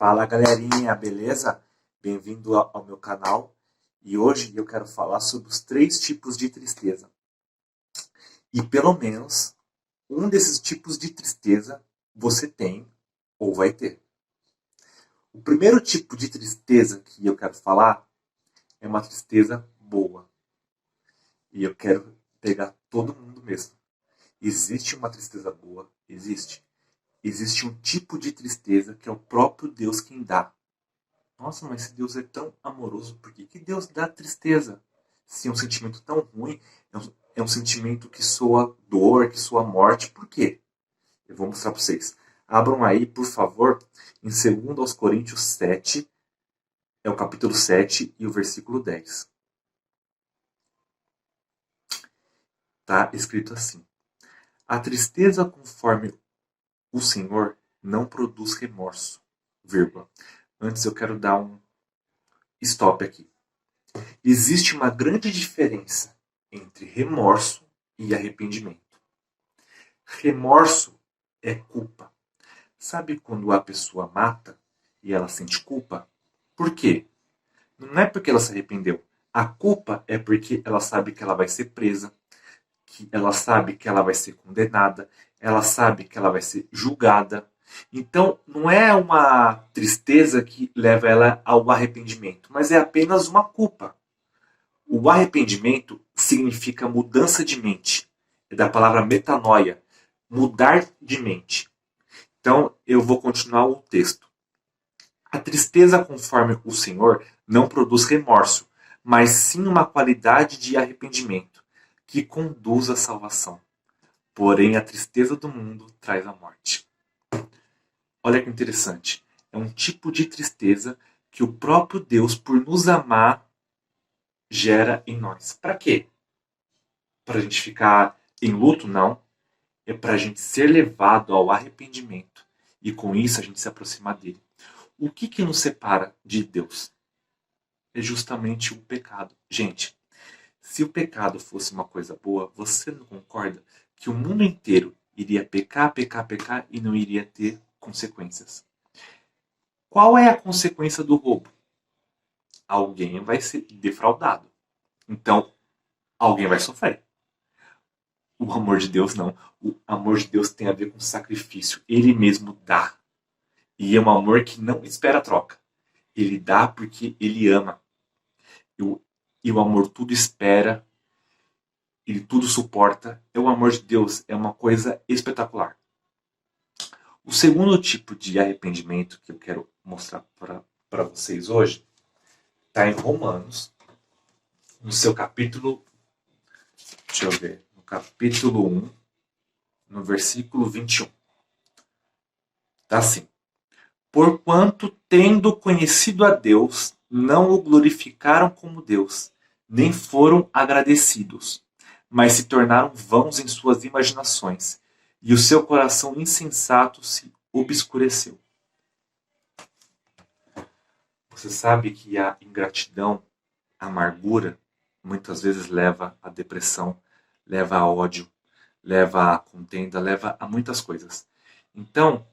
Fala galerinha, beleza? Bem-vindo ao meu canal e hoje eu quero falar sobre os 3 tipos de tristeza. E pelo menos um desses tipos de tristeza você tem ou vai ter. O primeiro tipo de tristeza que eu quero falar é uma tristeza boa. E eu quero pegar todo mundo mesmo. Existe uma tristeza boa? Existe. Existe um tipo de tristeza que é o próprio Deus quem dá. Nossa, mas se Deus é tão amoroso, por que Deus dá tristeza? Se é um sentimento tão ruim, é um sentimento que soa dor, que soa morte, por quê? Eu vou mostrar para vocês. Abram aí, por favor, em 2 Coríntios 7, é o capítulo 7 e o versículo 10. Está escrito assim: a tristeza conforme o Senhor não produz remorso, vírgula. Antes eu quero dar um stop aqui. Existe uma grande diferença entre remorso e arrependimento. Remorso é culpa. Sabe quando a pessoa mata e ela sente culpa? Por quê? Não é porque ela se arrependeu. A culpa é porque ela sabe que ela vai ser presa, que ela sabe que ela vai ser condenada, ela sabe que ela vai ser julgada. Então, não é uma tristeza que leva ela ao arrependimento, mas é apenas uma culpa. O arrependimento significa mudança de mente. É da palavra metanoia, mudar de mente. Então, eu vou continuar o texto. A tristeza conforme o Senhor não produz remorso, mas sim uma qualidade de arrependimento, que conduz à salvação. Porém, a tristeza do mundo traz a morte. Olha que interessante. É um tipo de tristeza que o próprio Deus, por nos amar, gera em nós. Para quê? Para a gente ficar em luto? Não. É para a gente ser levado ao arrependimento. E com isso a gente se aproximar dele. O que nos separa de Deus? É justamente o pecado. Gente, se o pecado fosse uma coisa boa, você não concorda que o mundo inteiro iria pecar, pecar, pecar e não iria ter consequências? Qual é a consequência do roubo? Alguém vai ser defraudado. Então, alguém vai sofrer. O amor de Deus não. O amor de Deus tem a ver com sacrifício. Ele mesmo dá. E é um amor que não espera troca. Ele dá porque ele ama. E o amor tudo espera. Ele tudo suporta. É o amor de Deus. É uma coisa espetacular. O segundo tipo de arrependimento que eu quero mostrar para vocês hoje está em Romanos, no seu capítulo, deixa eu ver, no capítulo 1, no versículo 21. Está assim: porquanto, tendo conhecido a Deus, não o glorificaram como Deus, nem foram agradecidos, mas se tornaram vãos em suas imaginações, e o seu coração insensato se obscureceu. Você sabe que a ingratidão, a amargura, muitas vezes leva à depressão, leva a ódio, leva a contenda, leva a muitas coisas. Então,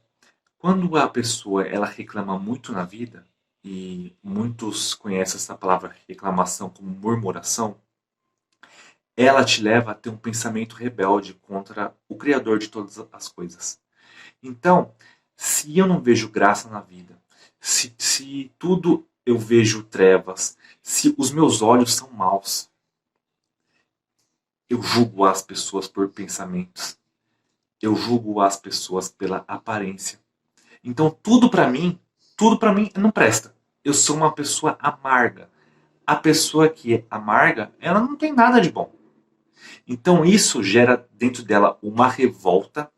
quando a pessoa ela reclama muito na vida, e muitos conhecem essa palavra reclamação como murmuração, ela te leva a ter um pensamento rebelde contra o Criador de todas as coisas. Então, se eu não vejo graça na vida, se tudo eu vejo trevas, se os meus olhos são maus, eu julgo as pessoas por pensamentos, eu julgo as pessoas pela aparência. Então tudo para mim não presta. Eu sou uma pessoa amarga. A pessoa que é amarga, ela não tem nada de bom. Então isso gera dentro dela uma revolta,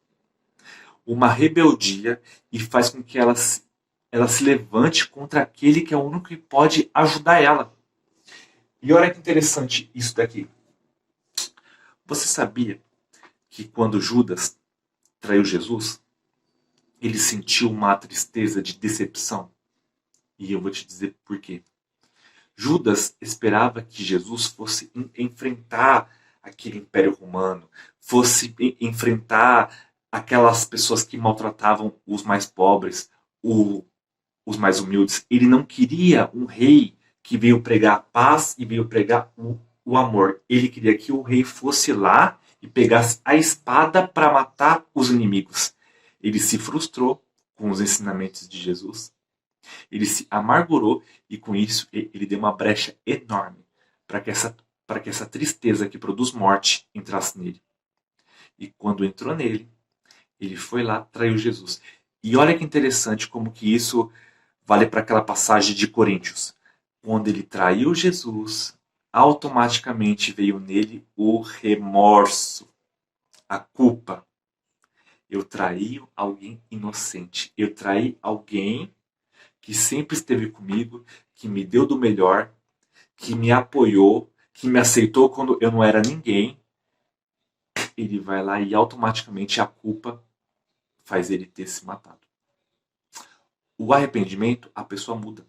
uma rebeldia e faz com que ela se levante contra aquele que é o único que pode ajudar ela. E olha que interessante isso daqui. Você sabia que quando Judas traiu Jesus, ele sentiu uma tristeza de decepção? E eu vou te dizer por quê. Judas esperava que Jesus fosse enfrentar aquele império romano, fosse enfrentar aquelas pessoas que maltratavam os mais pobres, os mais humildes. Ele não queria um rei que veio pregar a paz e veio pregar o amor. Ele queria que o rei fosse lá e pegasse a espada para matar os inimigos. Ele se frustrou com os ensinamentos de Jesus. Ele se amargurou e com isso ele deu uma brecha enorme para que essa tristeza que produz morte entrasse nele. E quando entrou nele, ele foi lá, traiu Jesus. E olha que interessante como que isso vale para aquela passagem de Coríntios. Quando ele traiu Jesus, automaticamente veio nele o remorso, a culpa. Eu traí alguém inocente. Eu traí alguém que sempre esteve comigo, que me deu do melhor, que me apoiou, que me aceitou quando eu não era ninguém. Ele vai lá e automaticamente a culpa faz ele ter se matado. O arrependimento, a pessoa muda.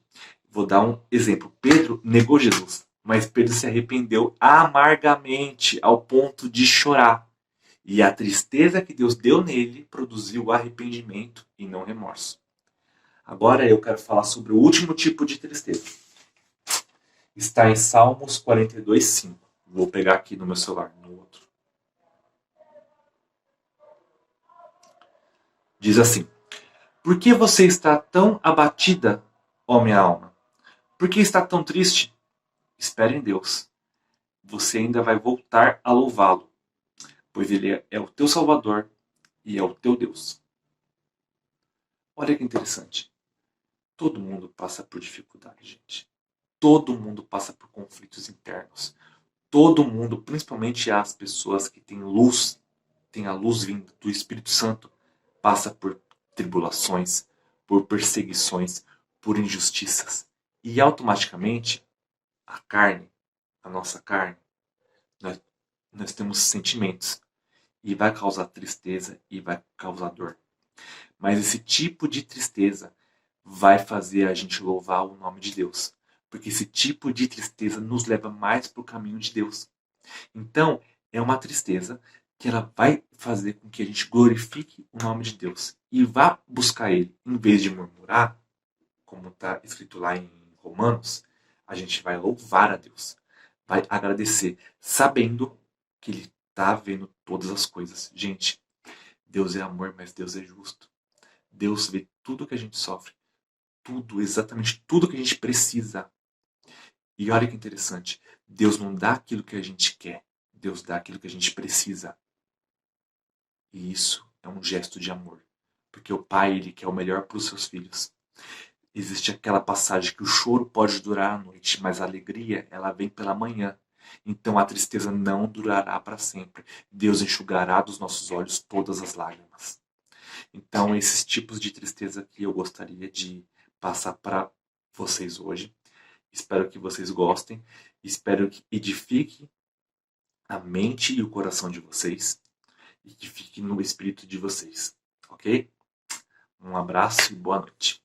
Vou dar um exemplo. Pedro negou Jesus, mas Pedro se arrependeu amargamente ao ponto de chorar. E a tristeza que Deus deu nele produziu o arrependimento e não remorso. Agora eu quero falar sobre o último tipo de tristeza. Está em Salmos 42, 5. Vou pegar aqui no meu celular, no outro. Diz assim: Por que você está tão abatida, ó minha alma? Por que está tão triste? Espere em Deus. Você ainda vai voltar a louvá-lo, pois Ele é o teu Salvador e é o teu Deus. Olha que interessante. Todo mundo passa por dificuldade, gente. Todo mundo passa por conflitos internos. Todo mundo, principalmente as pessoas que têm luz, têm a luz vindo do Espírito Santo, passa por tribulações, por perseguições, por injustiças. E automaticamente, a carne, a nossa carne, nós temos sentimentos. E vai causar tristeza e vai causar dor. Mas esse tipo de tristeza vai fazer a gente louvar o nome de Deus. Porque esse tipo de tristeza nos leva mais para o caminho de Deus. Então, é uma tristeza que ela vai fazer com que a gente glorifique o nome de Deus. E vá buscar Ele. Em vez de murmurar, como está escrito lá em Romanos, a gente vai louvar a Deus. Vai agradecer, sabendo que Ele está vendo todas as coisas. Gente, Deus é amor, mas Deus é justo. Deus vê tudo que a gente sofre. Tudo, exatamente tudo que a gente precisa. E olha que interessante. Deus não dá aquilo que a gente quer. Deus dá aquilo que a gente precisa. E isso é um gesto de amor. Porque o pai, ele quer o melhor para os seus filhos. Existe aquela passagem que o choro pode durar à noite, mas a alegria, ela vem pela manhã. Então a tristeza não durará para sempre. Deus enxugará dos nossos olhos todas as lágrimas. Então esses tipos de tristeza que eu gostaria de passar para vocês hoje. Espero que vocês gostem. Espero que edifique a mente e o coração de vocês. E que fique no espírito de vocês. Ok? Um abraço e boa noite.